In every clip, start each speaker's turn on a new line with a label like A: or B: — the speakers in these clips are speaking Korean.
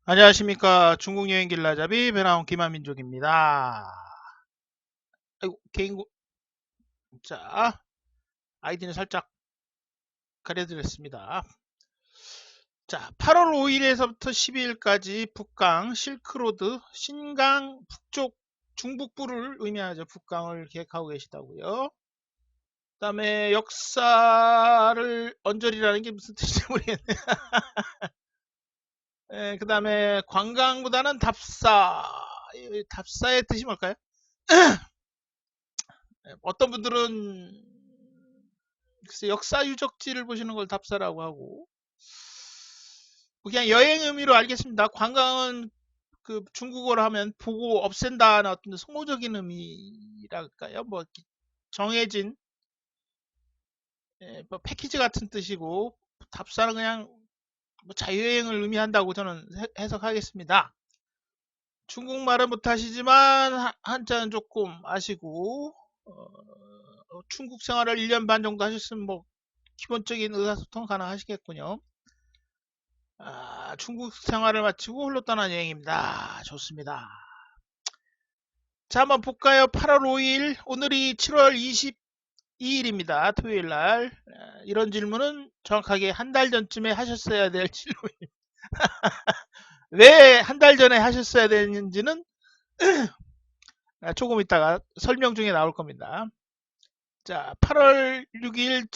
A: 안녕하십니까. 중국 여행 길라잡이 배나온 김한민족입니다. 아이고, 개인구, 자, 아이디는 살짝 가려드렸습니다. 자, 8월 5일에서부터 12일까지 북강, 실크로드, 신강, 북쪽, 중북부를 의미하죠. 북강을 계획하고 계시다고요. 그 다음에 역사를 언저리라는 게 무슨 뜻인지 모르겠네. 그 다음에 관광보다는 답사. 답사의 뜻이 뭘까요? 어떤 분들은 글쎄 역사 유적지를 보시는 걸 답사라고 하고 그냥 여행 의미로 알겠습니다. 관광은 그 중국어로 하면 보고 없앤다는 어떤 성호적인 의미랄까요? 뭐 정해진 뭐 패키지 같은 뜻이고 답사는 그냥 뭐 자유여행을 의미한다고 저는 해석하겠습니다. 중국말은 못하시지만 한자는 조금 아시고 중국 생활을 1년 반 정도 하셨으면 뭐 기본적인 의사소통 가능하시겠군요. 중국 생활을 마치고 홀로 떠난 여행입니다. 좋습니다. 자, 한번 볼까요? 8월 5일, 오늘이 7월 22일입니다. 토요일 날. 이런 질문은 정확하게 한 달 전쯤에 하셨어야 될 질문입니다. 왜 한 달 전에 하셨어야 되는지는 조금 이따가 설명 중에 나올 겁니다. 자, 8월 6일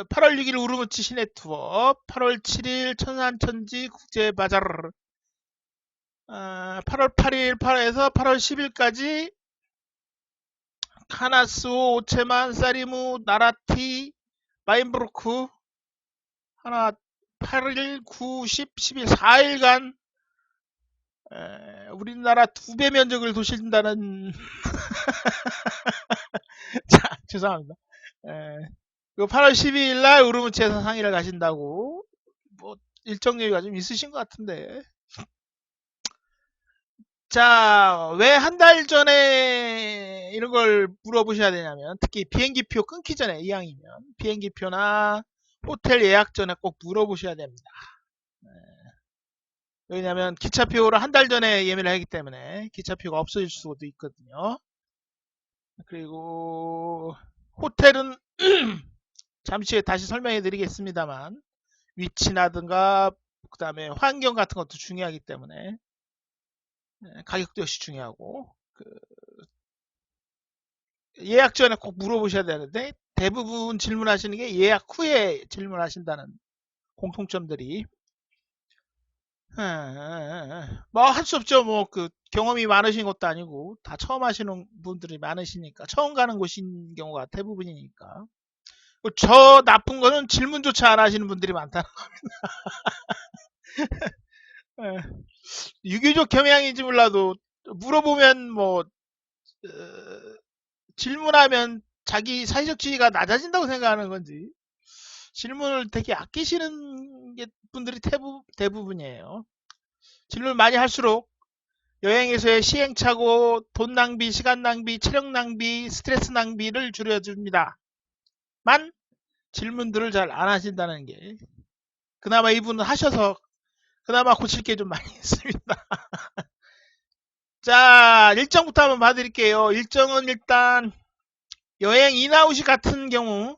A: 8월 6일 우르무치 시내 투어, 8월 7일 천산천지 국제바자르, 8월 8일 에서 8월 10일까지 카나스오, 오체만, 사리무, 나라티, 마인브루크 하나 8일, 9, 10, 11, 4일간 우리나라 2배 면적을 도신다는 자, 죄송합니다. 8월 12일 날 우르무치에서 상의를 가신다고 뭐 일정 여유가 좀 있으신 것 같은데 자, 왜 한 달 전에 이런 걸 물어보셔야 되냐면, 특히 비행기표 끊기 전에 이왕이면 비행기표나 호텔 예약 전에 꼭 물어보셔야 됩니다. 왜냐하면 기차표를 한 달 전에 예매를 하기 때문에 기차표가 없어질 수도 있거든요. 그리고 호텔은 잠시 후에 다시 설명해 드리겠습니다만 위치나든가 그 다음에 환경 같은 것도 중요하기 때문에 가격도 역시 중요하고 예약 전에 꼭 물어보셔야 되는데 대부분 질문하시는 게 예약 후에 질문하신다는 공통점들이 뭐 할 수 없죠. 뭐 그 경험이 많으신 것도 아니고 다 처음 하시는 분들이 많으시니까 처음 가는 곳인 경우가 대부분이니까 저 나쁜 거는 질문조차 안 하시는 분들이 많다는 거예요. 유교적 경향인지 몰라도 물어보면 뭐 질문하면 자기 사회적 지위가 낮아진다고 생각하는 건지 질문을 되게 아끼시는 게 분들이 대부분이에요. 질문을 많이 할수록 여행에서의 시행착오, 돈 낭비, 시간 낭비, 체력 낭비, 스트레스 낭비를 줄여줍니다. 만 질문들을 잘 안 하신다는 게 그나마 이분은 하셔서 그나마 고칠 게 좀 많이 있습니다. 자, 일정부터 한번 봐드릴게요. 일정은 일단 여행 인아웃이 같은 경우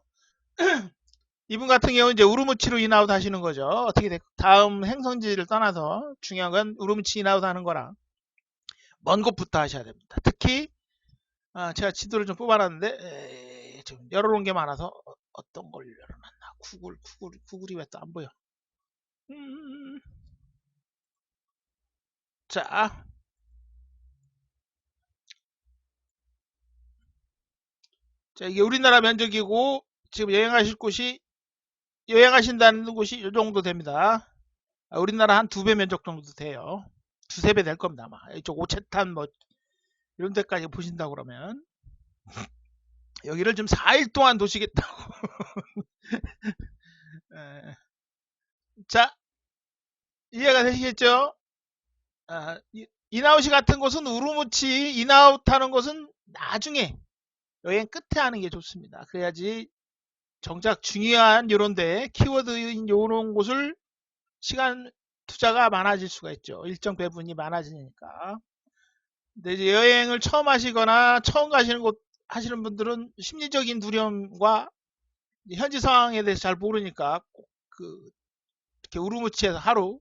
A: 이분 같은 경우는 이제 우르무치로 인아웃 하시는 거죠. 어떻게 다음 행성지를 떠나서 중요한 건 우르무치 인아웃 하는 거랑 먼 곳부터 하셔야 됩니다. 특히 제가 지도를 좀 뽑아놨는데 좀 열어놓은 게 많아서 어떤 걸 열어놨나 구글이 왜 또 안 보여. 음, 자, 이게 우리나라 면적이고 지금 여행하신다는 곳이 이 정도 됩니다. 우리나라 한 2배 면적 정도 돼요. 2~3배 될 겁니다 아마. 이쪽 오체탄 뭐 이런 데까지 보신다고 그러면 여기를 좀 4일 동안 도시겠다고. 자, 이해가 되시겠죠? 인아웃이 같은 곳은 우르무치, 인아웃 하는 곳은 나중에 여행 끝에 하는 게 좋습니다. 그래야지 정작 중요한 요런데 키워드인 요런 곳을 시간 투자가 많아질 수가 있죠. 일정 배분이 많아지니까. 근데 이제 여행을 처음 하시거나 처음 가시는 곳 하시는 분들은 심리적인 두려움과 현지 상황에 대해서 잘 모르니까 꼭그 이렇게 우르무치에서 하루,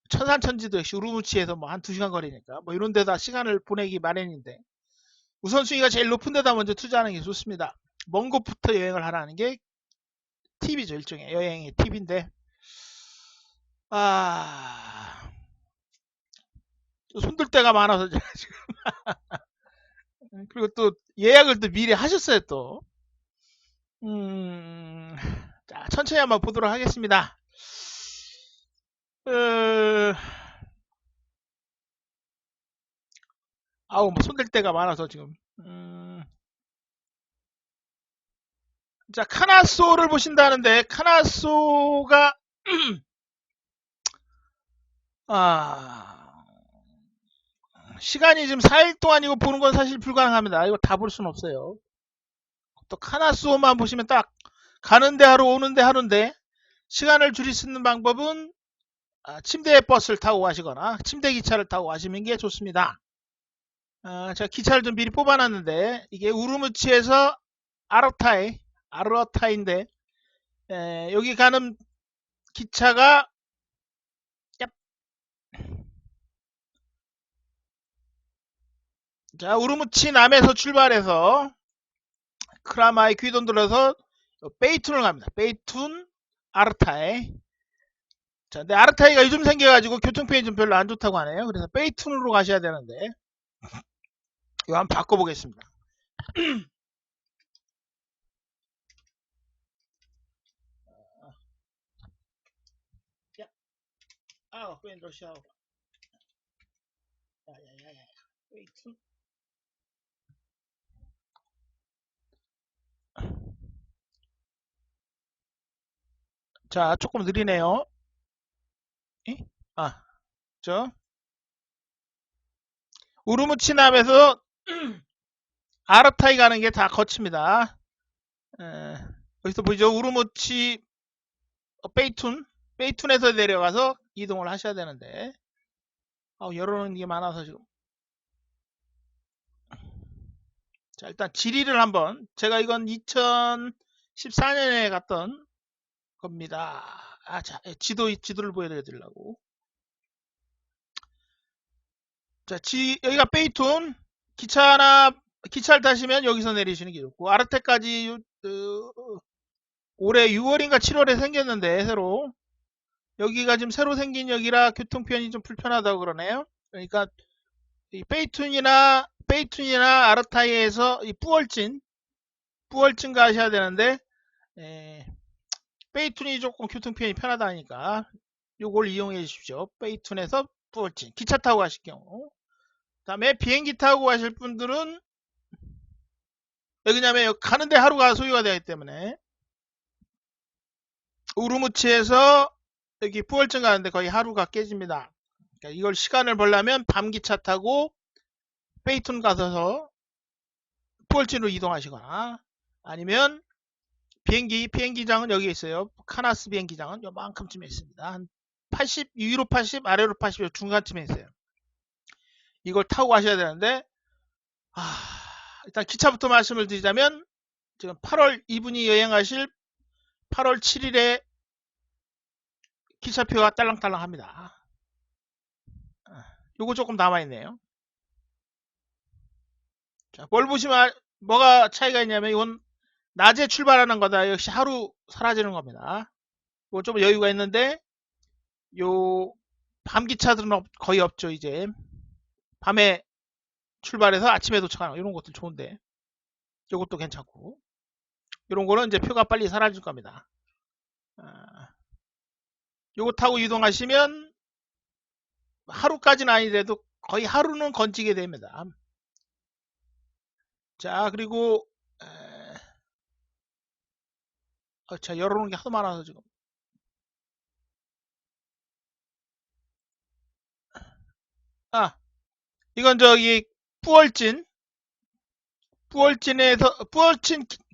A: 천산천지도 역시 우르무치에서 뭐 한 2시간 거리니까 뭐 이런 데다 시간을 보내기 마련인데 우선순위가 제일 높은 데다 먼저 투자하는 게 좋습니다. 먼 곳부터 여행을 하라는 게 팁이죠. 일종의 여행의 팁인데 아 손들 데가 많아서 제가 지금 그리고 또 예약을 또 미리 하셨어요 또. 자 천천히 한번 보도록 하겠습니다. 아우 뭐 손댈 데가 많아서 지금 자 카나소를 보신다는데 카나소가 아 시간이 지금 4일 동안이고 보는 건 사실 불가능합니다. 이거 다 볼 수는 없어요. 또 카나소만 보시면 딱 가는데 하루 오는데 하루인데 시간을 줄일 수 있는 방법은 침대 버스를 타고 가시거나 침대 기차를 타고 가시는 게 좋습니다. 제가 기차를 좀 미리 뽑아놨는데 이게 우르무치에서 아르타이인데 여기 가는 기차가 자 우르무치 남에서 출발해서 크라마이 귀돈 들어서 베이툰을 갑니다. 베이툰 아르타이. 자, 근데 아르타이가 요즘 생겨가지고 교통편이 좀 별로 안 좋다고 하네요. 그래서 베이툰으로 가셔야 되는데 이거 한번 바꿔보겠습니다. 웬 러시아어. 야야야야. 베이툰. 자, 조금 느리네요. 에? 아, 저 우르무치 남에서 아르타이 가는 게 다 거칩니다. 여기서 보이죠? 우르무치 베이툰에서 내려가서 이동을 하셔야 되는데 열어놓은 게 많아서 지금. 자, 일단 지리를 한번 제가 이건 2014년에 갔던 겁니다. 자, 지도를 보여드리려고. 자, 여기가 베이툰 기차를 타시면 여기서 내리시는 게 좋고 아르테까지 올해 6월인가 7월에 생겼는데 새로 여기가 지금 새로 생긴 역이라 교통편이 좀 불편하다고 그러네요. 그러니까 이 베이툰이나 아르타이에서 이 뿌얼진 가셔야 되는데 베이툰이 조금 교통편이 편하다 하니까 요걸 이용해 주십시오. 베이툰에서 뿌얼진 기차 타고 가실 경우. 그 다음에 비행기 타고 가실 분들은 왜냐면 가는데 하루가 소요가 되기 때문에 우르무치에서 여기 뿌얼진 가는데 거의 하루가 깨집니다. 그러니까 이걸 시간을 벌려면 밤 기차 타고 베이툰 가서 뿌얼진으로 이동하시거나 아니면 비행기장은 여기 있어요. 카나스 비행기장은 요만큼쯤에 있습니다. 한 80, 위로 80, 아래로 80 중간쯤에 있어요. 이걸 타고 가셔야 되는데 일단 기차부터 말씀을 드리자면 지금 8월 이분이 여행하실 8월 7일에 기차표가 딸랑딸랑 합니다. 요거 조금 남아있네요. 자, 뭘 보시면 뭐가 차이가 있냐면 이건 낮에 출발하는 거다. 역시 하루 사라지는 겁니다. 이거 좀 여유가 있는데 요 밤 기차들은 거의 없죠. 이제 밤에 출발해서 아침에 도착하는 이런 것들 좋은데 이것도 괜찮고 이런 거는 이제 표가 빨리 사라질 겁니다. 요거 타고 이동하시면 하루까지는 아니더라도 거의 하루는 건지게 됩니다. 자 그리고 자 열어놓은 게 하도 많아서 지금 이건 저기 뿌얼진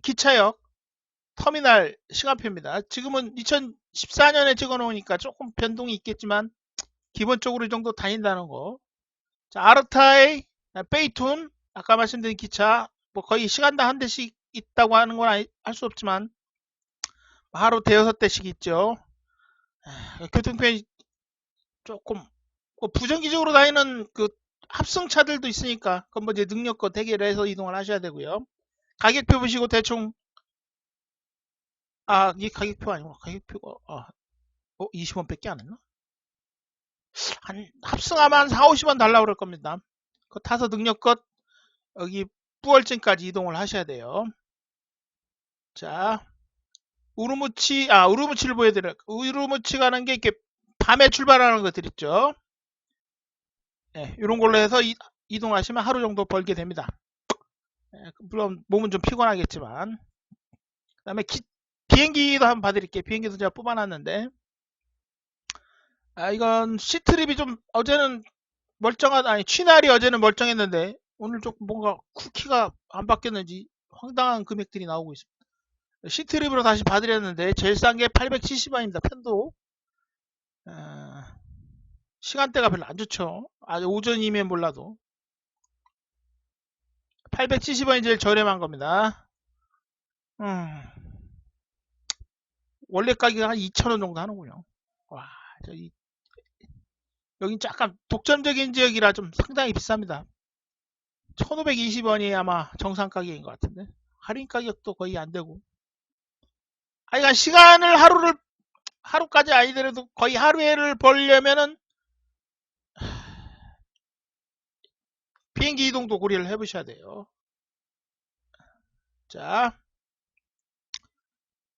A: 기차역 터미널 시간표입니다. 지금은 2014년에 찍어 놓으니까 조금 변동이 있겠지만 기본적으로 이 정도 다닌다는 거. 자, 아르타이, 베이툰, 아까 말씀드린 기차, 뭐 거의 시간당 한 대씩 있다고 하는 건 할 수 없지만, 하루 대여섯 대씩 있죠. 교통편이 조금, 부정기적으로 다니는 그 합승차들도 있으니까, 그건 뭐 이제 능력껏 대결해서 이동을 하셔야 되고요. 가격표 보시고 대충, 이게 가격표 아니고, 가격표가, 20원 밖에 안 했나? 합승하면 한 4, 50원 달라고 그럴 겁니다. 그 타서 능력껏 여기 뿌월진까지 이동을 하셔야 돼요. 자, 우르무치를 보여드려요. 우르무치 가는 게 이렇게 밤에 출발하는 것들 있죠. 예, 이런 걸로 해서 이동하시면 하루 정도 벌게 됩니다. 예, 물론 몸은 좀 피곤하겠지만. 그 다음에 비행기도 한번 봐드릴게요. 비행기도 제가 뽑아놨는데, 이건 시트립이 좀 어제는 취날이 어제는 멀쩡했는데 오늘 조금 뭔가 쿠키가 안 바뀌었는지 황당한 금액들이 나오고 있습니다. 시트립으로 다시 봐드렸는데 제일 싼 게 870원입니다. 편도. 시간대가 별로 안 좋죠. 아주 오전이면 몰라도 870원이 제일 저렴한 겁니다. 원래 가격이 한 2,000원 정도 하는군요. 와, 여긴 약간 독점적인 지역이라 좀 상당히 비쌉니다. 1,520원이 아마 정상 가격인 것 같은데 할인 가격도 거의 안 되고. 하여간 시간을 하루까지 아니더라도 거의 하루에를 벌려면은 비행기 이동도 고려를 해보셔야 돼요. 자,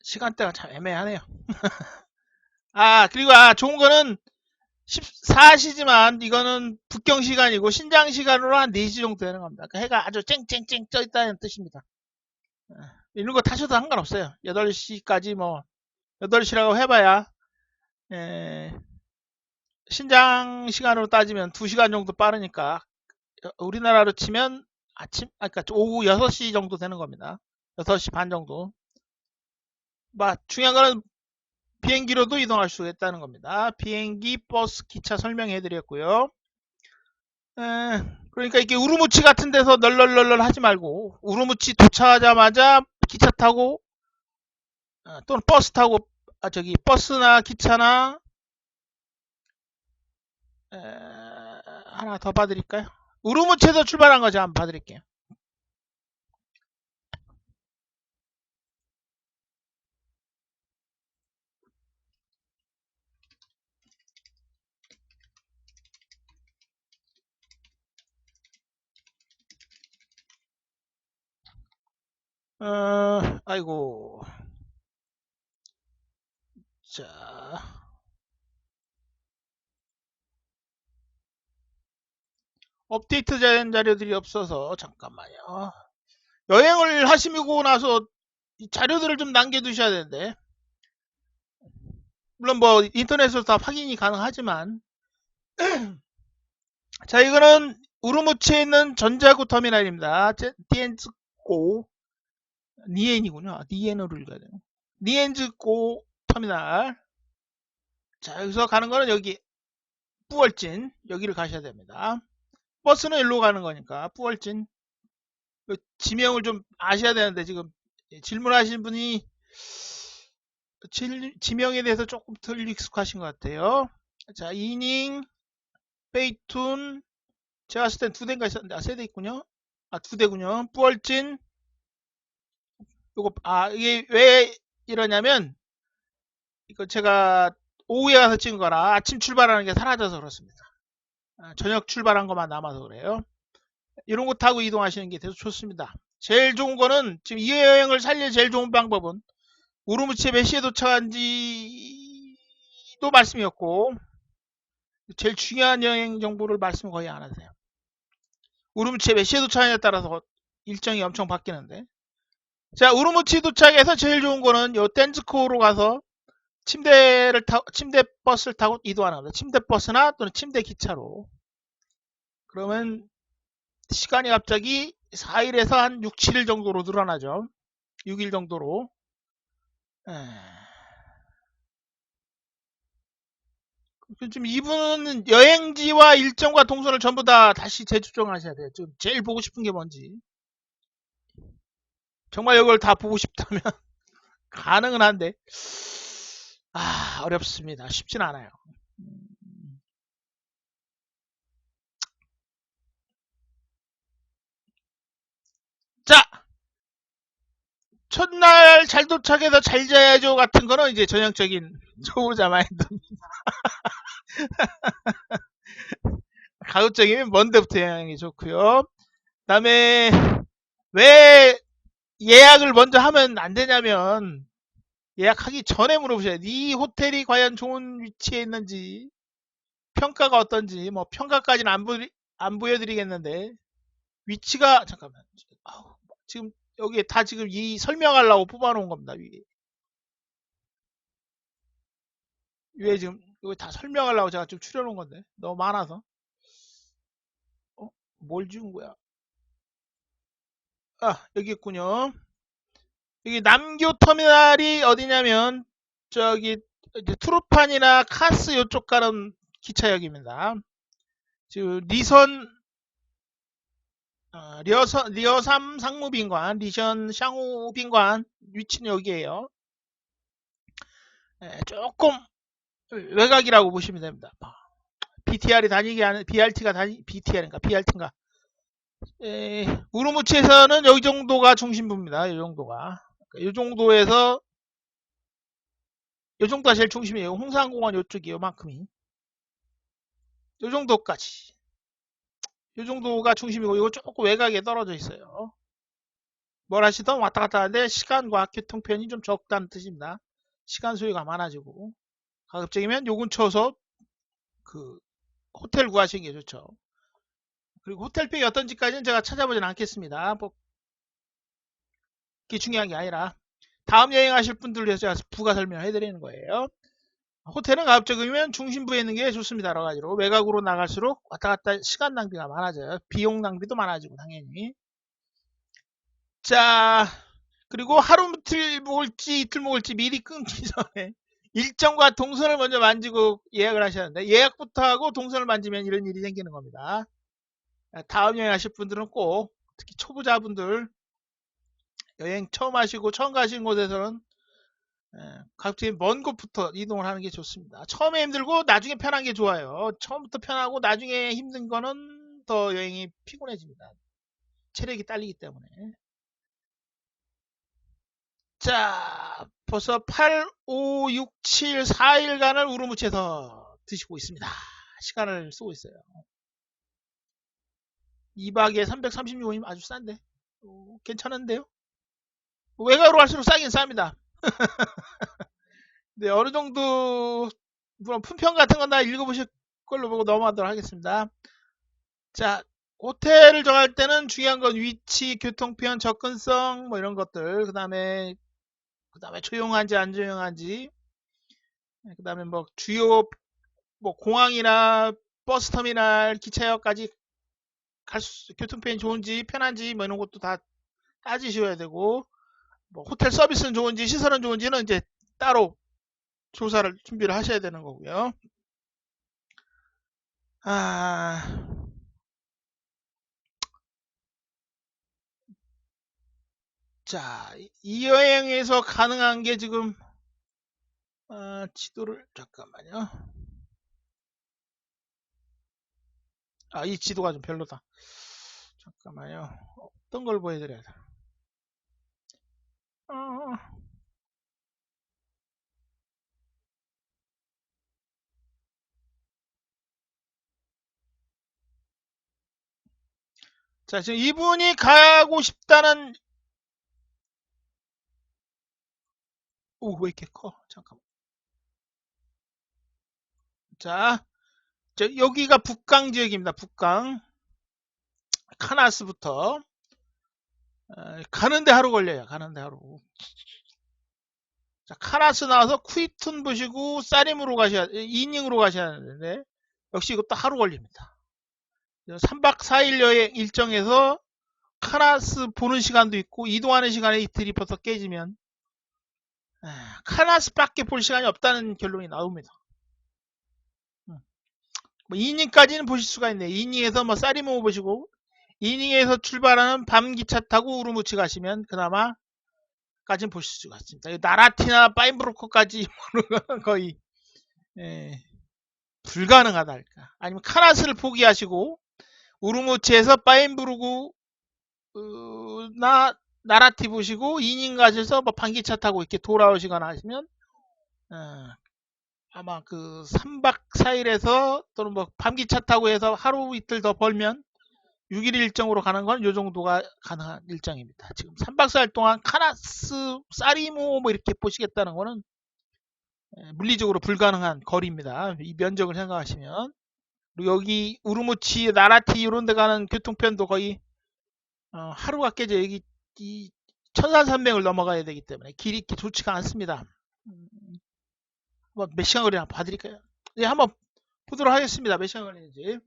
A: 시간대가 참 애매하네요. 그리고 좋은 거는 14시지만 이거는 북경 시간이고 신장 시간으로 한 4시 정도 되는 겁니다. 그러니까 해가 아주 쨍쨍쨍 떠 있다는 뜻입니다. 이런 거 타셔도 상관없어요. 8시까지 8시라고 해봐야 신장 시간으로 따지면 2시간 정도 빠르니까 우리나라로 치면 그러니까 오후 6시 정도 되는 겁니다. 6시 반 정도. 중요한 거는 비행기로도 이동할 수 있다는 겁니다. 비행기, 버스, 기차 설명해 드렸고요. 그러니까 이렇게 우르무치 같은 데서 널널널널 하지 말고 우르무치 도착하자마자 기차 타고 또는 버스 타고 버스나 기차나 하나 더 봐드릴까요? 우르무치에서 출발한 거 제가 한번 봐드릴게요. 아이고. 자. 업데이트 된 자료들이 없어서 잠깐만요. 여행을 하시고 나서 이 자료들을 좀 남겨두셔야 되는데, 물론 인터넷으로 다 확인이 가능하지만, 자, 이거는 우르무치에 있는 전자구 터미널입니다. 디엔즈고 니엔이군요. 니엔으로 읽어야 돼요. 니엔즈고 터미널. 자, 여기서 가는 거는 여기 뿌월진 여기를 가셔야 됩니다. 버스는 일로 가는 거니까 뿌월진. 지명을 좀 아셔야 되는데 지금 질문하신 분이 지명에 대해서 조금 덜 익숙하신 것 같아요. 자, 이닝, 베이툰, 제가 봤을 땐 2대인가 있었는데, 세 대 있군요. 2대군요. 뿌월진, 이게 왜 이러냐면, 이거 제가 오후에 가서 찍은 거라 아침 출발하는 게 사라져서 그렇습니다. 저녁 출발한 것만 남아서 그래요. 이런 거 타고 이동하시는 게 되게 좋습니다. 제일 좋은 거는, 지금 이 여행을 살릴 제일 좋은 방법은, 우르무치에 몇 시에 도착한지도 말씀이었고, 제일 중요한 여행 정보를 말씀 거의 안 하세요. 우르무치에 몇 시에 도착하냐에 따라서 일정이 엄청 바뀌는데. 자, 우르무치 도착해서 제일 좋은 거는 요 댄즈코로 가서 침대 버스를 타고 이동하는 겁니다. 침대 버스나 또는 침대 기차로. 그러면 시간이 갑자기 4일에서 한 6, 7일 정도로 늘어나죠. 6일 정도로. 지금 이분은 여행지와 일정과 동선을 전부 다 다시 재조정하셔야 돼요. 지금 제일 보고 싶은 게 뭔지. 정말 이걸 다 보고 싶다면 가능은 한데, 어렵습니다. 쉽진 않아요. 자, 첫날 잘 도착해서 잘 자야죠 같은 거는 이제 전형적인 초보자 마인드. 가급적이면 먼 데부터 여행이 좋고요. 그다음에 왜 예약을 먼저 하면 안 되냐면 예약하기 전에 물어보셔야 돼. 이 호텔이 과연 좋은 위치에 있는지 평가가 어떤지 뭐 평가까지는 안 보여드리겠는데 위치가 잠깐만 지금 여기에 다 지금 이 설명하려고 뽑아놓은 겁니다. 위에 지금 여기 다 설명하려고 제가 좀 추려놓은 건데 너무 많아서 뭘 지운 거야? 여기 있군요. 여기 남교 터미널이 어디냐면 저기 이제 투르판이나 카스 이쪽 가는 기차역입니다. 지금 리어삼 상무빈관, 리션 샹우빈관 위치는 여기에요. 조금 외곽이라고 보시면 됩니다. BTR이 다니게 하는 BTR인가 BRT인가. 우르무치에서는 여기 정도가 중심부입니다. 이 정도가. 이 정도에서 이 정도가 제일 중심이에요. 홍산공원 이쪽이 요만큼이. 이 정도까지. 이 정도가 중심이고 이거 조금 외곽에 떨어져 있어요. 뭘 하시던 왔다 갔다 하는데 시간과 교통편이 좀 적다는 뜻입니다. 시간 소요가 많아지고 가급적이면 요 근처에서 그 호텔 구하시는 게 좋죠. 그리고 호텔팩이 어떤지까지는 제가 찾아보진 않겠습니다. 뭐 그게 중요한 게 아니라 다음 여행하실 분들을 위해서 제가 부가 설명을 해드리는 거예요. 호텔은 가급적이면 중심부에 있는 게 좋습니다. 여러 가지로 외곽으로 나갈수록 왔다 갔다 시간 낭비가 많아져요. 비용 낭비도 많아지고 당연히. 자, 그리고 하루 이틀 묵을지 이틀 묵을지 미리 끊기 전에 일정과 동선을 먼저 만지고 예약을 하셔야 하는데 예약부터 하고 동선을 만지면 이런 일이 생기는 겁니다. 다음 여행 하실 분들은 꼭 특히 초보자분들 여행 처음 하시고 처음 가신 곳에서는 각종 먼 곳부터 이동을 하는 게 좋습니다. 처음에 힘들고 나중에 편한 게 좋아요. 처음부터 편하고 나중에 힘든 거는 더 여행이 피곤해집니다. 체력이 딸리기 때문에. 자, 벌써 8, 5, 6, 7, 4일간을 우르무치에서 드시고 있습니다. 시간을 쓰고 있어요. 2박에 336원이면 아주 싼데. 괜찮은데요? 외곽으로 갈수록 싸긴 쌉니다. 네, 어느 정도, 물론 품평 같은 건 다 읽어보실 걸로 보고 넘어가도록 하겠습니다. 자, 호텔을 정할 때는 중요한 건 위치, 교통편, 접근성, 뭐 이런 것들. 그 다음에 조용한지 안 조용한지. 그 다음에 뭐 주요 뭐 공항이나 버스터미널, 기차역까지 교통편이 좋은지 편한지 뭐 이런 것도 다 따지셔야 되고 뭐 호텔 서비스는 좋은지 시설은 좋은지는 이제 따로 조사를 준비를 하셔야 되는 거고요. 자, 이 여행에서 가능한 게 지금 지도를 잠깐만요. 이 지도가 좀 별로다. 잠깐만요. 어떤 걸 보여드려야 돼? 어, 자, 지금 이분이 가고 싶다는 왜 이렇게 커? 잠깐만. 자, 여기가 북강 지역입니다. 북강. 카나스부터 가는데 하루 걸려요. 가는데 하루. 자, 카나스 나와서 쿠이툰 보시고 사림으로 이닝으로 가셔야 되는데 역시 이것도 하루 걸립니다. 3박 4일 여행 일정에서 카나스 보는 시간도 있고 이동하는 시간에 이틀이 벌써 깨지면 카나스밖에 볼 시간이 없다는 결론이 나옵니다. 뭐 이닝까지는 보실 수가 있네요. 이닝에서 뭐 쌀이모 보시고, 이닝에서 출발하는 밤기차 타고 우르무치 가시면 그나마 까지는 보실 수가 있습니다. 나라티나 파인브로커까지 보는 건 거의 예, 불가능하달까. 아니면 카나스를 포기하시고 우르무치에서 파인브루구나 나라티 보시고 이닝 가셔서 뭐 반기차 타고 이렇게 돌아오시거나 하시면 아마 그 3박 4일에서 또는 뭐 밤기차 타고 해서 하루 이틀 더 벌면 6일 일정으로 가는 건 요 정도가 가능한 일정입니다. 지금 3박 4일 동안 카나스, 사리모 뭐 이렇게 보시겠다는 거는 물리적으로 불가능한 거리입니다. 이 면적을 생각하시면. 그리고 여기 우르무치, 나라티 이런 데 가는 교통편도 거의 하루가 깨져 여기 이 천산산맥을 넘어가야 되기 때문에 길이 이렇게 좋지가 않습니다. 몇 시간 걸리나 봐드릴까요? 네, 한번 보도록 하겠습니다. 몇 시간 걸리는지.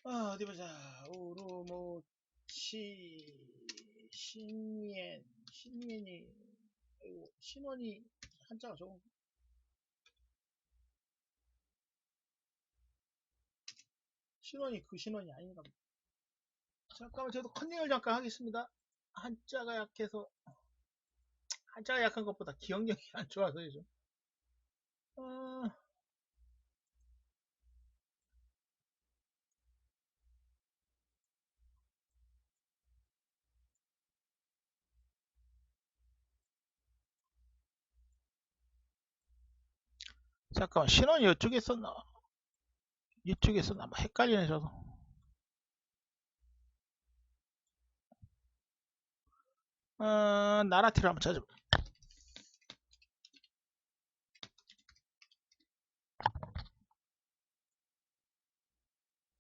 A: 어디 보자. 우르무치 신년이 신원이 한자가 좋은 신원이 그 신원이 아닌가 보다. 잠깐만 저도 컨닝을 잠깐 하겠습니다. 한자가 약해서 한자가 약한 것보다 기억력이 안 좋아서 요즘. 잠깐만 신원이 이쪽에 있었나? 이쪽에 있었나? 뭐 헷갈리네 저도. 나라티를 한번 찾아봐.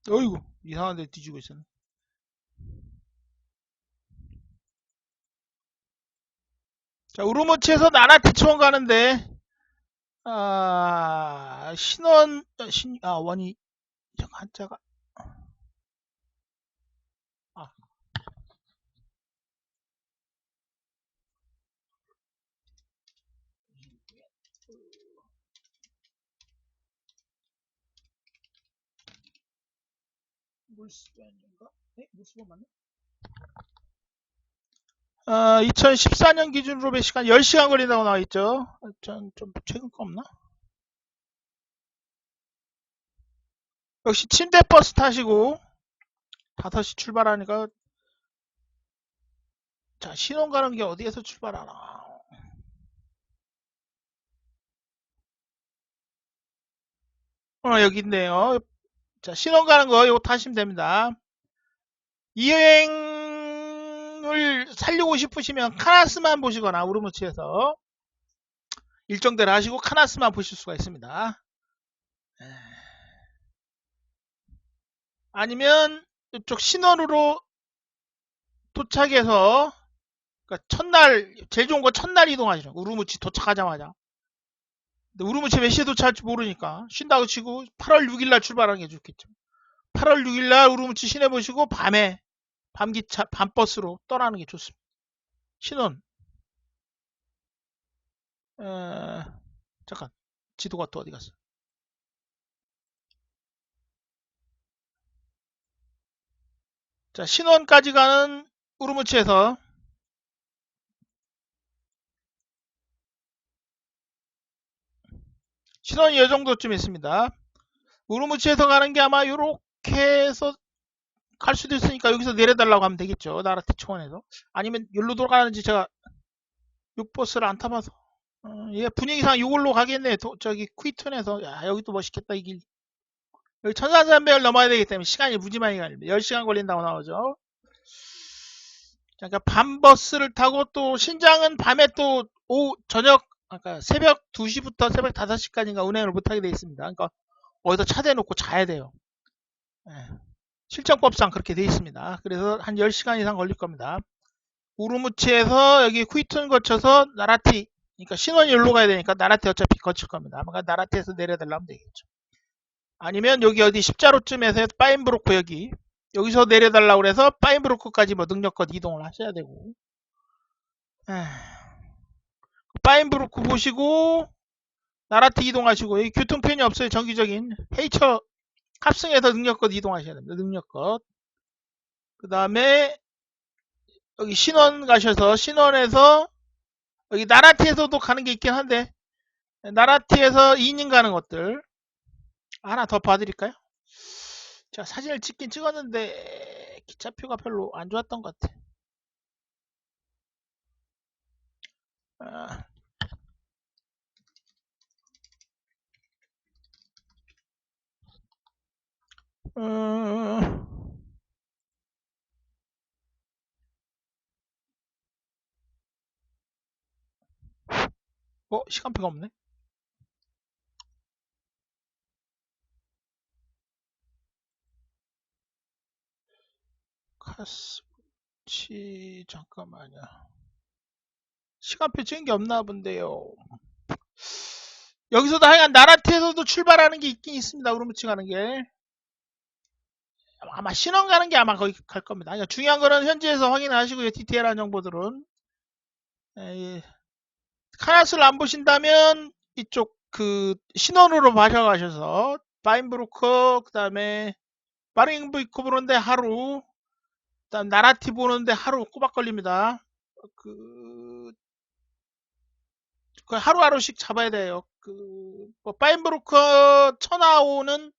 A: 어이구 이상한 데 뒤지고 있었네. 자 우르무치에서 나라티 초원 가는데 신원 원이 잠깐 한자가 아 물수변인가? 네? 물수변 맞나? 2014년 기준으로 몇 시간? 10시간 걸린다고 나와있죠. 좀 최근 거 없나? 역시 침대 버스 타시고 5시 출발하니까 자 신혼 가는 게 어디에서 출발하나? 여기 있네요. 자 신혼 가는 거 이거 타시면 됩니다. 이 여행을 살려고 싶으시면 카나스만 보시거나 우르무치에서 일정대로 하시고 카나스만 보실 수가 있습니다. 아니면 이쪽 신원으로 도착해서 그러니까 첫날 제일 좋은 거 첫날 이동하시죠. 우르무치 도착하자마자. 근데 우르무치 몇 시에 도착할지 모르니까 쉰다고 치고 8월 6일날 출발하는 게 좋겠죠. 8월 6일날 우르무치 시내 보시고 밤에 밤기차 밤버스로 떠나는 게 좋습니다. 신원 잠깐 지도가 또 어디 갔어? 자 신원까지 가는 우르무치에서 신원이 이 정도쯤 있습니다. 우르무치에서 가는 게 아마 요렇게 해서 갈 수도 있으니까 여기서 내려달라고 하면 되겠죠. 나라티 초원에서. 아니면 여기로 돌아가는지 제가 요 버스를 안 타봐서. 예, 분위기상 이걸로 가겠네. 저기 퀴튼에서. 야, 여기도 멋있겠다, 이 길. 여기 천산산맥을 넘어야 되기 때문에 시간이 무지 많이 걸립니다. 10시간 걸린다고 나오죠. 자, 그러니까 밤 버스를 타고 또 신장은 밤에 또 저녁, 아까 새벽 2시부터 새벽 5시까지인가 운행을 못하게 되어 있습니다. 그러니까 어디서 차 대놓고 자야 돼요. 예. 실정법상 그렇게 되어 있습니다. 그래서 한 10시간 이상 걸릴 겁니다. 우르무치에서 여기 퀴튼 거쳐서 나라티, 그러니까 신원이 여기로 가야 되니까 나라티 어차피 거칠 겁니다. 그러니까 나라티에서 내려달라면 되겠죠. 아니면 여기 어디 십자로쯤에서 파인브로크 여기서 내려달라고 그래서 파인브로크까지 뭐 능력껏 이동을 하셔야 되고. 파인브로크 보시고 나라티 이동하시고 여기 교통편이 없어요. 정기적인 헤이처 합승해서 능력껏 이동하셔야 됩니다. 능력껏. 그 다음에 여기 신원 가셔서 신원에서 여기 나라티에서도 가는 게 있긴 한데 나라티에서 2인 가는 것들 하나 더 봐드릴까요? 자, 사진을 찍긴 찍었는데 기차표가 별로 안 좋았던 것 같아. 아, 시간표가 없네. 카스치 잠깐만요. 시간표 찍은 게 없나 본데요. 여기서도 하여간 나라티에서도 출발하는 게 있긴 있습니다. 우르무치 가는 게. 아마 신원 가는 게 아마 거기 갈 겁니다. 그러니까 중요한 거는 현지에서 확인하시고요. 디테일한 정보들은. 예. 카라스를 안 보신다면 이쪽 그 신원으로 마셔가셔서 바인브로커 그다음에 바링브이코 보는데 하루 그다음 나라티 보는데 하루 꼬박 걸립니다. 그 하루하루씩 잡아야 돼요. 뭐 파인브로커 천하오는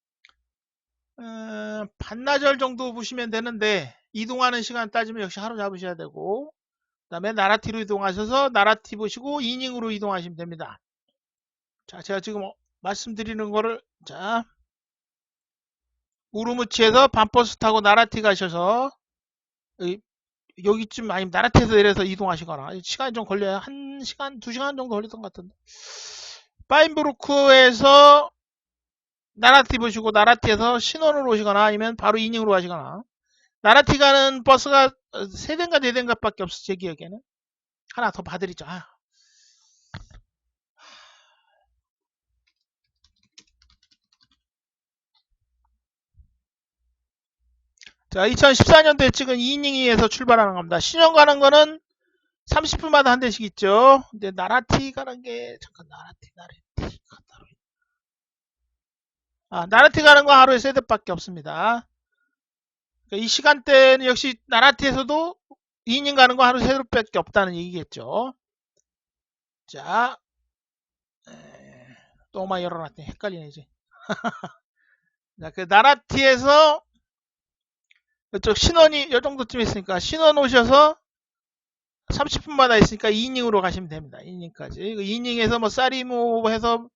A: 반나절 정도 보시면 되는데 이동하는 시간 따지면 역시 하루 잡으셔야 되고 그 다음에 나라티로 이동하셔서 나라티 보시고 이닝으로 이동하시면 됩니다. 자, 제가 지금 말씀드리는 거를 자 우르무치에서 밤버스 타고 나라티 가셔서 여기쯤 아니면 나라티에서 내려서 이동하시거나 시간이 좀 걸려요. 1시간, 2시간 정도 걸렸던 것 같은데 파인브루크에서 나라티 보시고 나라티에서 신원으로 오시거나 아니면 바로 이닝으로 가시거나 나라티 가는 버스가 3대인가 4대인가 밖에 없어 제 기억에는. 하나 더 봐드리죠. 자, 2014년도에 찍은 이닝에서 출발하는 겁니다. 신형 가는 거는 30분마다 한 대씩 있죠. 근데 나라티 가는 게 잠깐 나라티 나라티 가는 거 하루에 3대밖에 없습니다. 그러니까 이 시간대는 역시 나라티에서도 2인 가는 거 하루 3대밖에 없다는 얘기겠죠. 자, 또 많이 열어놨더니 헷갈리네 이제. 자, 그 나라티에서 이쪽 신원이 이 정도쯤 있으니까 신원 오셔서 30분마다 있으니까 2닝으로 가시면 됩니다. 2닝까지. 2닝에서 뭐 쌀이모 해서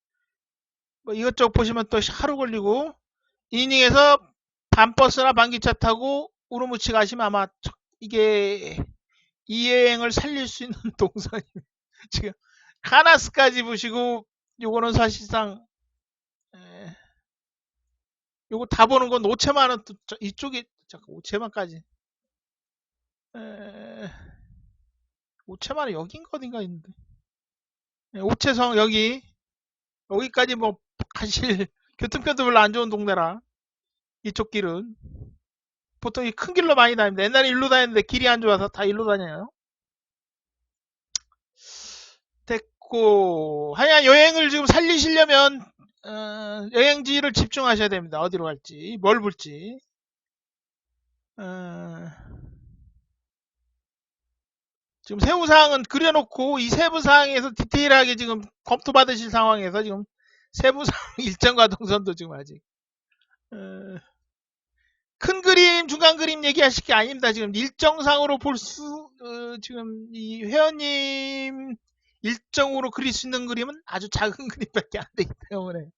A: 뭐 이것저것 보시면 또 하루 걸리고 2닝에서 밤버스나 반기차 타고 우르무치 가시면 아마 이게 이 여행을 살릴 수 있는 동선이 지금 카나스까지 보시고 요거는 사실상 요거 다 보는 건 5천만원 이쪽이 잠깐 5천만까지 5천만원 여긴가 어딘가 있는데 오채성 여기까지 뭐 가실 교통편도 별로 안 좋은 동네라 이쪽 길은 보통 이 큰 길로 많이 다닙니다. 옛날에 일로 다녔는데 길이 안 좋아서 다 일로 다녀요. 됐고 하여간 여행을 지금 살리시려면 여행지를 집중하셔야 됩니다. 어디로 갈지 뭘 볼지 지금 세부사항은 그려놓고 이 세부사항에서 디테일하게 지금 검토받으실 상황에서 지금 세부사항 일정과 동선도 지금 아직 큰 그림, 중간 그림 얘기하실 게 아닙니다. 지금 일정상으로 지금 이 회원님 일정으로 그릴 수 있는 그림은 아주 작은 그림밖에 안 되기 때문에.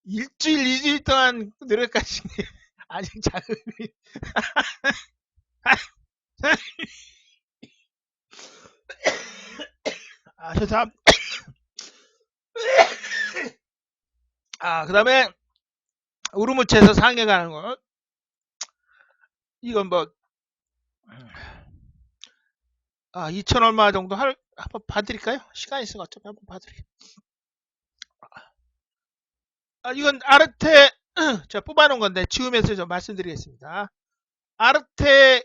A: 일주일, 2주일 동안 노력하신 게 아직 작은 그림. 죄송합니다. 그 다음에 우르무치에서 상해 가는 거. 이건 뭐 2천 얼마 정도 한번 봐드릴까요? 시간 있으면 어차피 한번 봐드릴게요. 이건 아르테 제가 뽑아놓은 건데 지우면서 좀 말씀드리겠습니다. 아르테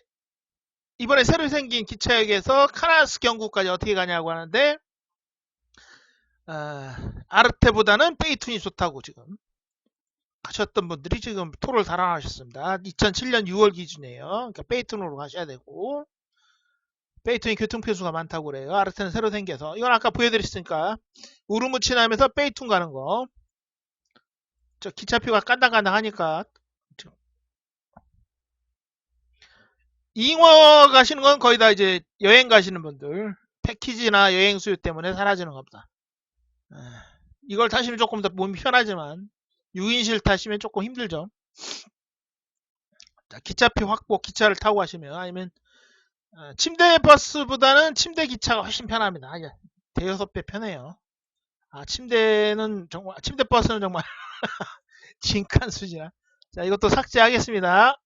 A: 이번에 새로 생긴 기차역에서 카나스 경구까지 어떻게 가냐고 하는데 아르테보다는 페이툰이 좋다고 지금 하셨던 분들이 지금 토를 달아나셨습니다. 2007년 6월 기준이에요. 그러니까 페이툰으로 가셔야 되고 페이툰이 교통편수가 많다고 그래요. 아르테는 새로 생겨서 이건 아까 보여드렸으니까 우르무치나면서 페이툰 가는 거. 저 기차표가 깐당깐당하니까 잉어 가시는 건 거의 다 이제 여행 가시는 분들 패키지나 여행 수요 때문에 사라지는 겁니다. 이걸 타시면 조금 더 몸이 편하지만 6인실 타시면 조금 힘들죠. 자, 기차표 확보 기차를 타고 가시면 아니면 침대 버스보다는 침대 기차가 훨씬 편합니다. 대여섯 배 편해요. 침대는 정말 침대 버스는 정말 진칸 수지나. 자, 이것도 삭제하겠습니다.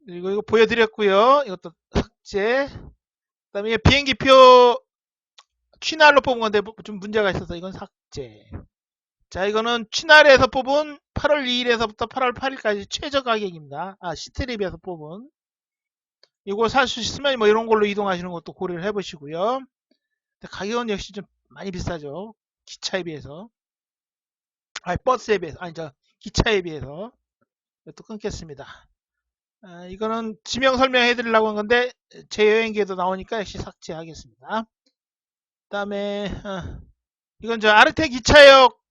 A: 그리고 이거 보여드렸고요. 이것도 삭제. 그다음에 비행기표 취날로 뽑은 건데 좀 문제가 있어서 이건 삭제. 자, 이거는 취날에서 뽑은 8월 2일에서부터 8월 8일까지 최저 가격입니다. 시트립에서 뽑은. 이거 살 수 있으면 뭐 이런 걸로 이동하시는 것도 고려를 해보시고요. 가격은 역시 좀 많이 비싸죠. 기차에 비해서. 버스에 비해서. 기차에 비해서. 또 끊겠습니다. 이거는 지명 설명해 드리려고 한 건데 제 여행기에도 나오니까 역시 삭제하겠습니다. 그 다음에 이건 저 아르테 기차역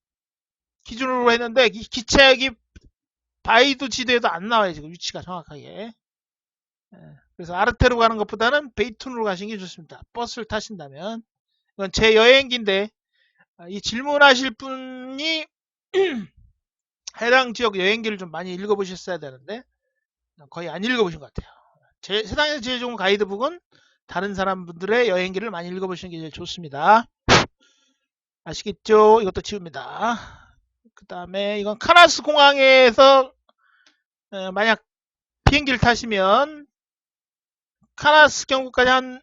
A: 기준으로 했는데 이 기차역이 바이두 지도에도 안 나와요. 지금 위치가 정확하게. 그래서 아르테로 가는 것보다는 베이툰으로 가시는 게 좋습니다. 버스를 타신다면. 이건 제 여행기인데 이 질문하실 분이 해당 지역 여행기를 좀 많이 읽어보셨어야 되는데 거의 안 읽어보신 것 같아요. 세상에서 제일 좋은 가이드북은 다른 사람분들의 여행기를 많이 읽어보시는 게 제일 좋습니다. 아시겠죠? 이것도 지웁니다. 그 다음에 이건 카나스 공항에서 만약 비행기를 타시면 카나스 경구까지 한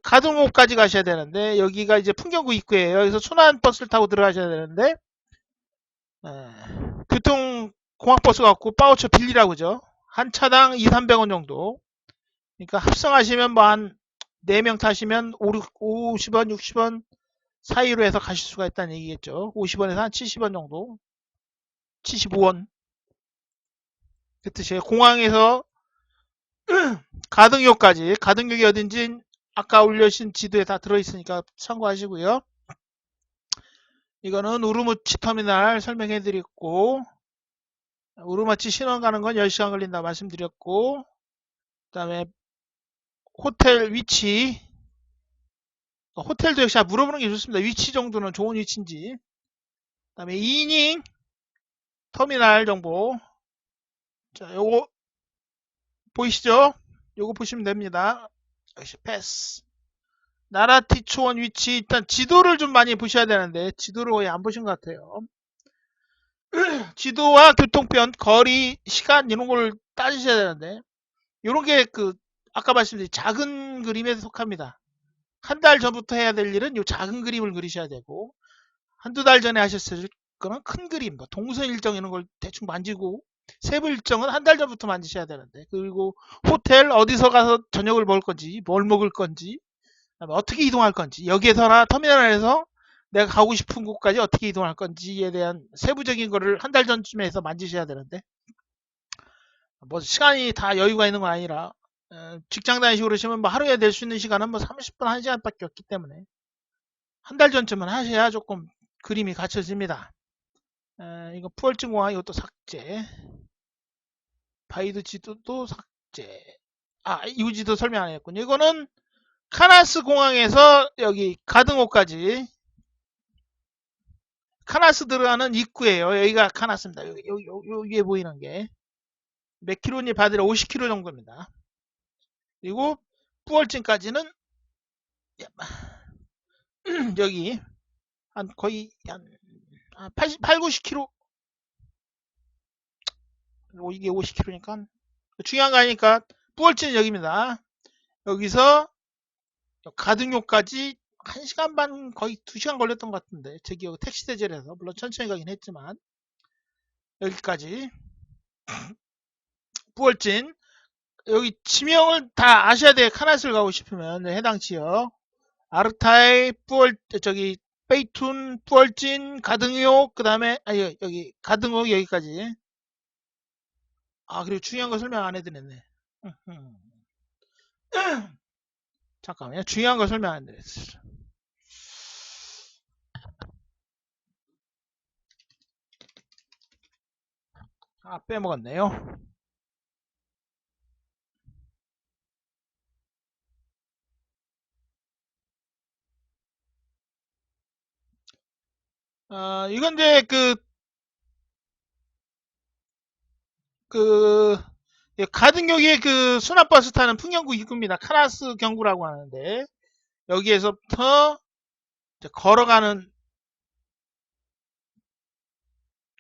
A: 가등호까지 가셔야 되는데 여기가 이제 풍경구 입구예요. 여기서 순환 버스를 타고 들어가셔야 되는데 교통 공항버스 갖고 파우처 빌리라고 그죠? 한 차당 2,300원 정도. 그러니까 합성하시면 뭐 한 4명 타시면 50원, 60원 사이로 해서 가실 수가 있다는 얘기겠죠. 50원에서 한 70원 정도. 75원. 그 뜻이에요. 공항에서 가등역까지. 가등역이 어딘지 아까 올려주신 지도에 다 들어있으니까 참고하시고요. 이거는 우르무치 터미널 설명해 드렸고 우르무치 신원 가는 건 10시간 걸린다 말씀드렸고 그 다음에 호텔 위치 호텔도 역시 물어보는 게 좋습니다. 위치 정도는 좋은 위치인지 그 다음에 이닝 터미널 정보 자 요거 보이시죠? 요거 보시면 됩니다. 역시 패스 나라티 초원 위치 일단 지도를 좀 많이 보셔야 되는데 지도를 거의 안 보신 것 같아요. 지도와 교통편, 거리, 시간 이런 걸 따지셔야 되는데 이런 게 아까 말씀드린 작은 그림에 속합니다. 한 달 전부터 해야 될 일은 이 작은 그림을 그리셔야 되고 한두 달 전에 하셨을 거는 큰 그림, 뭐 동선 일정 이런 걸 대충 만지고 세부 일정은 한 달 전부터 만지셔야 되는데 그리고 호텔 어디서 가서 저녁을 먹을 건지 뭘 먹을 건지 어떻게 이동할 건지 여기에서나 터미널에서 내가 가고 싶은 곳까지 어떻게 이동할 건지에 대한 세부적인 거를 한 달 전쯤에 해서 만지셔야 되는데 뭐 시간이 다 여유가 있는 건 아니라 직장 다니시고 그러시면 뭐 하루에 낼 수 있는 시간은 뭐 30분 1시간밖에 없기 때문에 한 달 전쯤은 하셔야 조금 그림이 갖춰집니다. 이거 푸얼증공항 이것도 삭제 바이드 지도도 삭제 이 지도 설명 안 했군요. 이거는 카나스 공항에서 여기 가등호까지 카나스 들어가는 입구예요. 여기가 카나스입니다. 여기에 보이는 게 몇 킬로니 받으려 50킬로 정도입니다. 그리고 뿌얼진까지는 여기 한 거의 한 80, 90킬로 이게 50킬로니까 중요한 거 아니까 뿌얼진은 여기입니다. 여기서 가등요까지 1시간 반 거의 2시간 걸렸던 것 같은데 제 기억 택시 대절에서 물론 천천히 가긴 했지만 여기까지 부월진 여기 지명을 다 아셔야 돼요. 카나스를 가고 싶으면 해당 지역 아르타이 부월 저기 베이툰 부월진 가등욕 그 다음에 여기 가등옥 여기까지 그리고 중요한 거 설명 안 해드렸네. 잠깐만요. 중요한 거 설명 안 해드렸어. 빼먹었네요. 이건 이제 가등역의 그 순환버스 타는 풍경구 입구입니다. 카라스 경구라고 하는데 여기에서부터 이제 걸어가는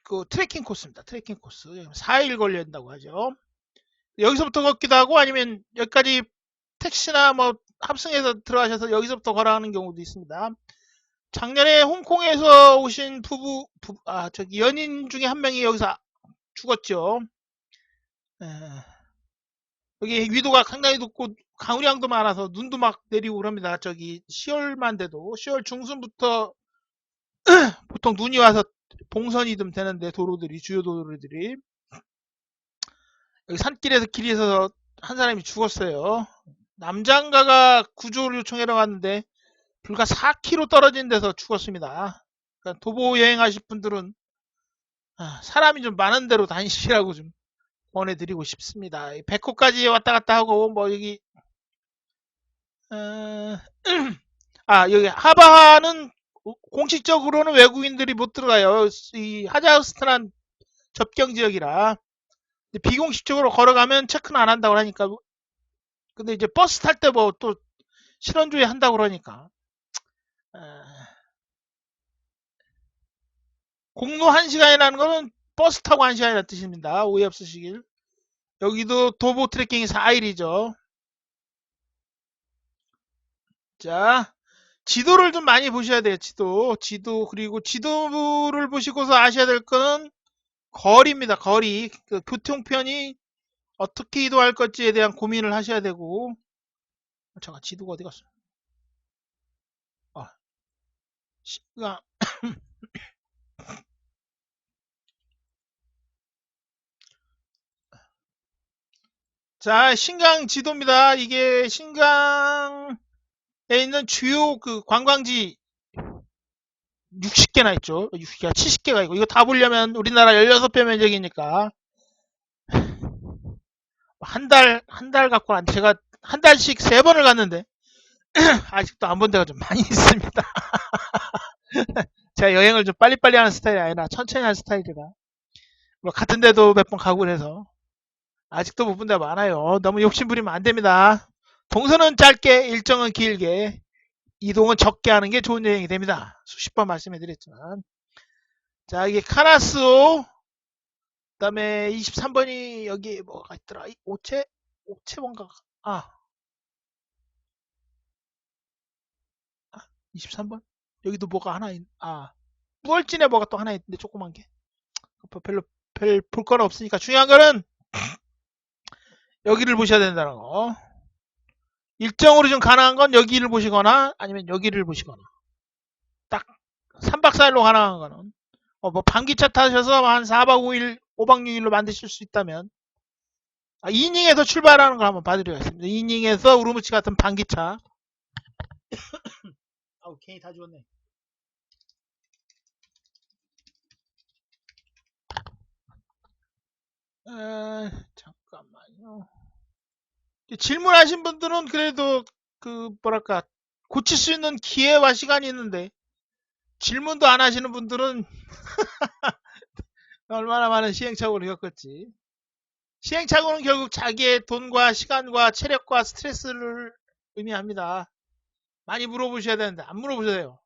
A: 그 트레킹 코스입니다. 트레킹 코스 4일 걸린다고 하죠. 여기서부터 걷기도 하고 아니면 여기까지 택시나 뭐 합승해서 들어가셔서 여기서부터 걸어가는 경우도 있습니다. 작년에 홍콩에서 오신 저기 연인 중에 한 명이 여기서 죽었죠. 여기 위도가 상당히 높고 강우량도 많아서 눈도 막 내리고 그럽니다. 저기 10월만 돼도 10월 중순부터 보통 눈이 와서 봉선이 좀 되는데 도로들이 주요 도로들이 여기 산길에서 길에서 한 사람이 죽었어요. 남장가가 구조를 요청하러 갔는데 불과 4km 떨어진 데서 죽었습니다. 그러니까 도보 여행하실 분들은 사람이 좀 많은 데로 다니시라고 좀 권해드리고 싶습니다. 백호까지 왔다 갔다 하고 뭐 여기 어, 여기 하바는 공식적으로는 외국인들이 못 들어가요. 이 하자흐스탄 접경 지역이라 비공식적으로 걸어가면 체크는 안 한다고 하니까 근데 이제 버스 탈 때 뭐 또 실현주의 한다고 그러니까 공로 1시간이라는 거는 버스 타고 1시간이라는 뜻입니다. 오해 없으시길. 여기도 도보 트레킹이 4일이죠. 자, 지도를 좀 많이 보셔야 돼요. 지도 그리고 지도를 보시고서 아셔야 될 거는 거리입니다. 거리. 그 교통편이 어떻게 이동할 것지에 대한 고민을 하셔야 되고 잠깐 지도가 어디 갔어? 시간 자, 신강 지도입니다. 이게 신강에 있는 주요 그 관광지 60개나 있죠. 60개가 70개가 있고 이거 다 보려면 우리나라 16배 면적이니까 한 달 갖고 제가 한 달씩 3번을 갔는데 아직도 안 본 데가 좀 많이 있습니다. 제가 여행을 좀 빨리빨리 하는 스타일이 아니라 천천히 하는 스타일이라 뭐 같은 데도 몇 번 가고 그래서 아직도 못 본 데가 많아요. 너무 욕심부리면 안 됩니다. 동선은 짧게 일정은 길게 이동은 적게 하는 게 좋은 여행이 됩니다. 수십 번 말씀해 드렸지만 자 이게 카라스오 그 다음에 23번이 여기 뭐가 있더라 오체 뭔가 23번 여기도 뭐가 하나 뿌얼진에 뭐가 또 하나 있는데 조그만 게 별로 별 볼 건 없으니까 중요한 거는 여기를 보셔야 된다는 거. 일정으로 좀 가능한 건 여기를 보시거나 아니면 여기를 보시거나 딱 3박 4일로 가능한 거는 뭐 반기차 타셔서 한 4박 5일 5박 6일로 만드실 수 있다면 이닝에서 출발하는 걸 한번 봐드리겠습니다. 이닝에서 우르무치 같은 반기차 괜히 다 죽었네. 잠깐만요. 질문하신 분들은 그래도 그 뭐랄까 고칠 수 있는 기회와 시간이 있는데 질문도 안 하시는 분들은 얼마나 많은 시행착오를 겪었지. 시행착오는 결국 자기의 돈과 시간과 체력과 스트레스를 의미합니다. 많이 물어보셔야 되는데 안 물어보셔야 돼요.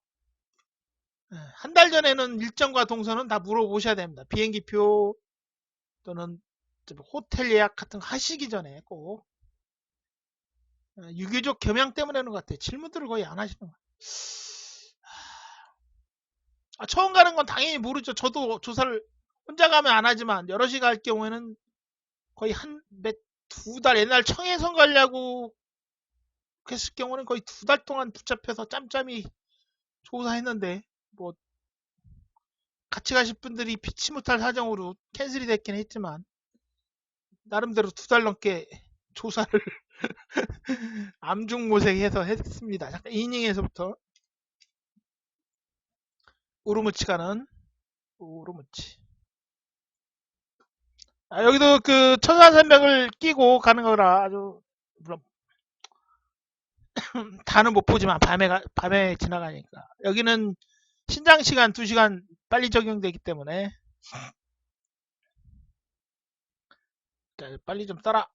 A: 한 달 전에는 일정과 동선은 다 물어보셔야 됩니다. 비행기표 또는 호텔 예약 같은 거 하시기 전에 꼭 유교적 겸양 때문에 그런 것 같아요. 질문들을 거의 안 하시는 것 같아요. 처음 가는 건 당연히 모르죠. 저도 조사를 혼자 가면 안 하지만 여럿이 갈 경우에는 거의 두 달, 옛날 청해선 가려고 했을 경우는 거의 두 달 동안 붙잡혀서 짬짬이 조사했는데, 뭐, 같이 가실 분들이 피치 못할 사정으로 캔슬이 됐긴 했지만, 나름대로 두 달 넘게 조사를 암중모색해서 했습니다. 잠깐 이닝에서부터 우르무치 가는 우르무치. 여기도 그 천사산맥을 끼고 가는 거라 아주 물론 다는 못 보지만 밤에 지나가니까 여기는 신장 시간 2시간 빨리 적용되기 때문에 자, 빨리 좀 따라.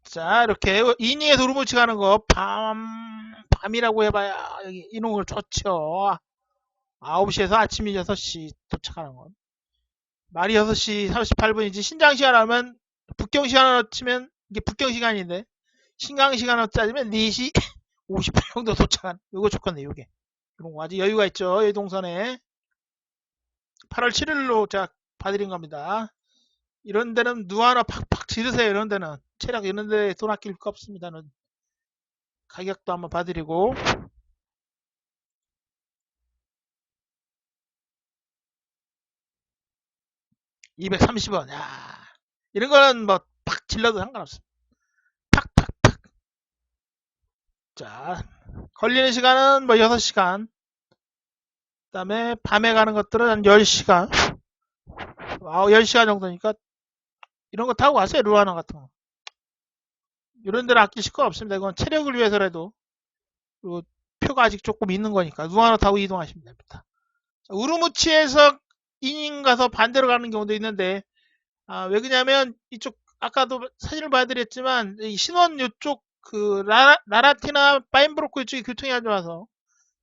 A: 자, 이렇게 이닝에서 우르무치 가는 거 밤이라고 해봐야 여기 이동을 좋죠. 9시에서 아침 6시 도착하는 건. 말이 6시 38분이지 신장 시간 하면 북경 시간으로 치면 이게 북경 시간인데 신강 시간으로 따지면 4시 50분 정도 도착한 요거 좋겠네 요게. 이런 거 아직 여유가 있죠. 이 동선에 8월 7일로 제가 봐드린 겁니다. 이런 데는 누 하나 팍팍 지르세요. 이런 데는 체력 이런 데 돈 아낄 거 없습니다는 가격도 한번 봐드리고 230원. 야, 이런 거는 뭐 팍 질러도 상관없어. 팍팍팍. 자, 걸리는 시간은 뭐 6시간. 그다음에 밤에 가는 것들은 한 10시간. 10시간 정도니까 이런 거 타고 가세요. 루아나 같은 거. 이런 데는 아끼실 거 없습니다. 이건 체력을 위해서라도 그리고 표가 아직 조금 있는 거니까 루아나 타고 이동하시면 됩니다. 우르무치에서 이닝 가서 반대로 가는 경우도 있는데 왜 그러냐면 이쪽 아까도 사진을 봐드렸지만 이 신원 이쪽 그 라라티나 파인브로크 이쪽이 교통이 안 좋아서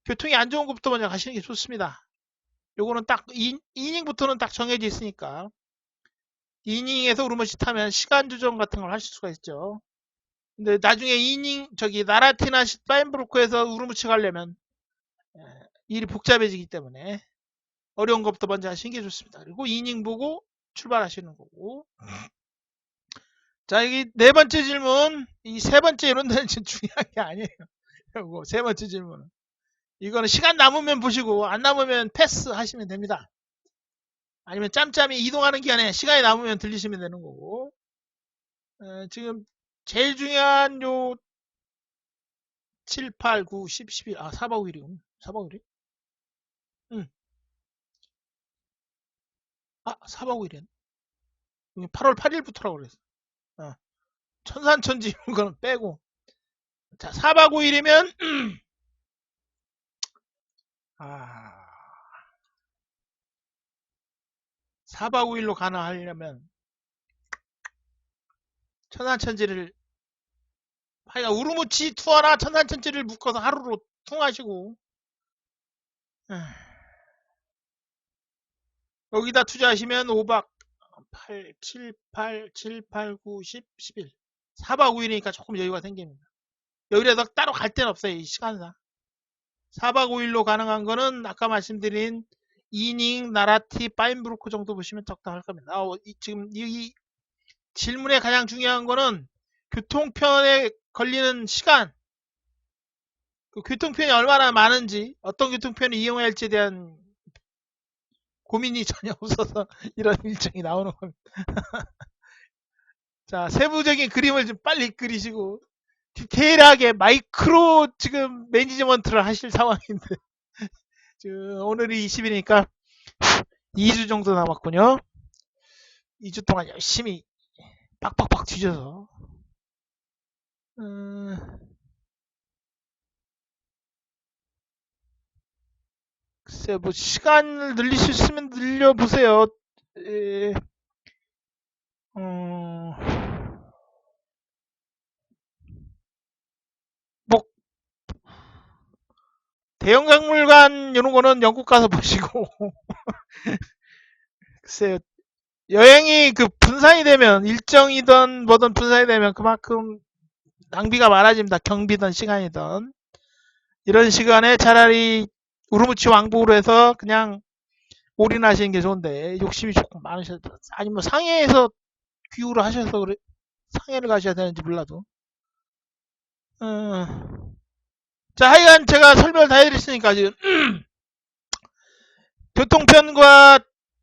A: 교통이 안 좋은 곳부터 먼저 가시는 게 좋습니다. 요거는 딱 이닝부터는 딱 정해져 있으니까 이닝에서 우르무치 타면 시간 조정 같은 걸 하실 수가 있죠. 근데 나중에 이닝 저기 나라티나 파인브로크에서 우르무치 가려면 일이 복잡해지기 때문에 어려운 것부터 먼저 하시는 게 좋습니다. 그리고 이닝 보고 출발하시는 거고. 자, 여기 네 번째 질문. 이 세 번째 이런 데는 중요한 게 아니에요. 요거 세 번째 질문은. 이거는 시간 남으면 보시고 안 남으면 패스 하시면 됩니다. 아니면 짬짬이 이동하는 기간에 시간이 남으면 들리시면 되는 거고. 지금 제일 중요한 요 7, 8, 9, 10, 11. 4박 5일이군. 4박 5일? 응. 4박 5일이네. 8월 8일부터라고 그랬어. 천산천지 이런 거는 빼고. 자, 4박 5일이면, 4박 5일로 가능하려면, 천산천지를, 하여간 우르무치 투어나 천산천지를 묶어서 하루로 통하시고, 여기다 투자하시면 5박 8, 7, 8, 7, 8, 9, 10, 11. 4박 5일이니까 조금 여유가 생깁니다. 여기라도 따로 갈 데는 없어요, 이 시간상. 4박 5일로 가능한 거는 아까 말씀드린 이닝, 나라티, 파인브로크 정도 보시면 적당할 겁니다. 지금 이 질문에 가장 중요한 거는 교통편에 걸리는 시간, 그 교통편이 얼마나 많은지, 어떤 교통편을 이용해야 할지에 대한 고민이 전혀 없어서 이런 일정이 나오는 겁니다. 자, 세부적인 그림을 좀 빨리 그리시고 디테일하게 마이크로 지금 매니지먼트를 하실 상황인데 오늘이 20일이니까 2주 정도 남았군요. 2주 동안 열심히 빡빡빡 뒤져서 글쎄 뭐 시간을 늘릴 수 있으면 늘려보세요. 뭐 대형박물관 이런 거는 영국 가서 보시고 글쎄요. 여행이 그 분산이 되면 일정이든 뭐든 분산이 되면 그만큼 낭비가 많아집니다. 경비든 시간이든. 이런 시간에 차라리 우르무치 왕복으로 해서 그냥 올인하시는 게 좋은데 욕심이 조금 많으셔도 아니면 상해에서 귀국을 하셔서 그래 상해를 가셔야 되는지 몰라도 자 하여간 제가 설명을 다 해드렸으니까 지금 교통편과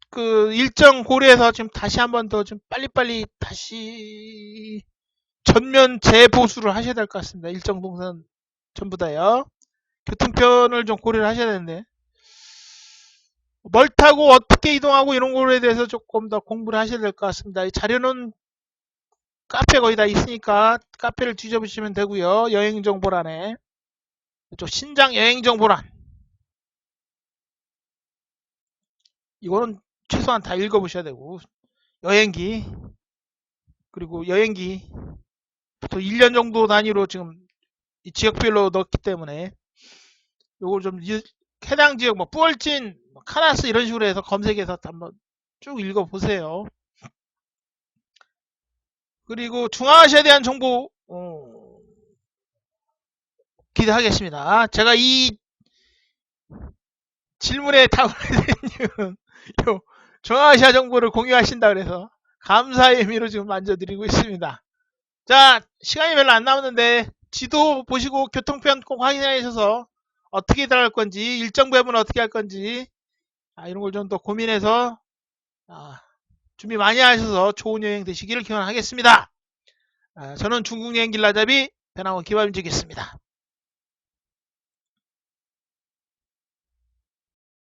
A: 그 일정 고려해서 지금 다시 한번 더 좀 빨리빨리 다시 전면 재보수를 하셔야 될 것 같습니다. 일정 동선 전부 다요. 교통편을 좀 고려를 하셔야 되는데 뭘 타고 어떻게 이동하고 이런 거에 대해서 조금 더 공부를 하셔야 될 것 같습니다. 이 자료는 카페 거의 다 있으니까 카페를 뒤져보시면 되고요. 여행정보란에 이쪽 신장 여행정보란 이거는 최소한 다 읽어보셔야 되고 여행기 그리고 여행기 또 1년 정도 단위로 지금 이 지역별로 넣었기 때문에 요걸 좀 해당 지역 뭐 뿌얼진, 카라스 이런 식으로 해서 검색해서 한번 쭉 읽어보세요. 그리고 중앙아시아에 대한 정보 기대하겠습니다. 제가 이 질문에 답을 해드린 이유는 중앙아시아 정보를 공유하신다 그래서 감사의 의미로 지금 만져드리고 있습니다. 자, 시간이 별로 안 남았는데 지도 보시고 교통편 꼭 확인하셔서 어떻게 들어갈 건지 일정 배분은 어떻게 할 건지 이런 걸 좀 더 고민해서 준비 많이 하셔서 좋은 여행 되시기를 기원하겠습니다. 저는 중국 여행 길라잡이 배낭원 기발민지겠습니다.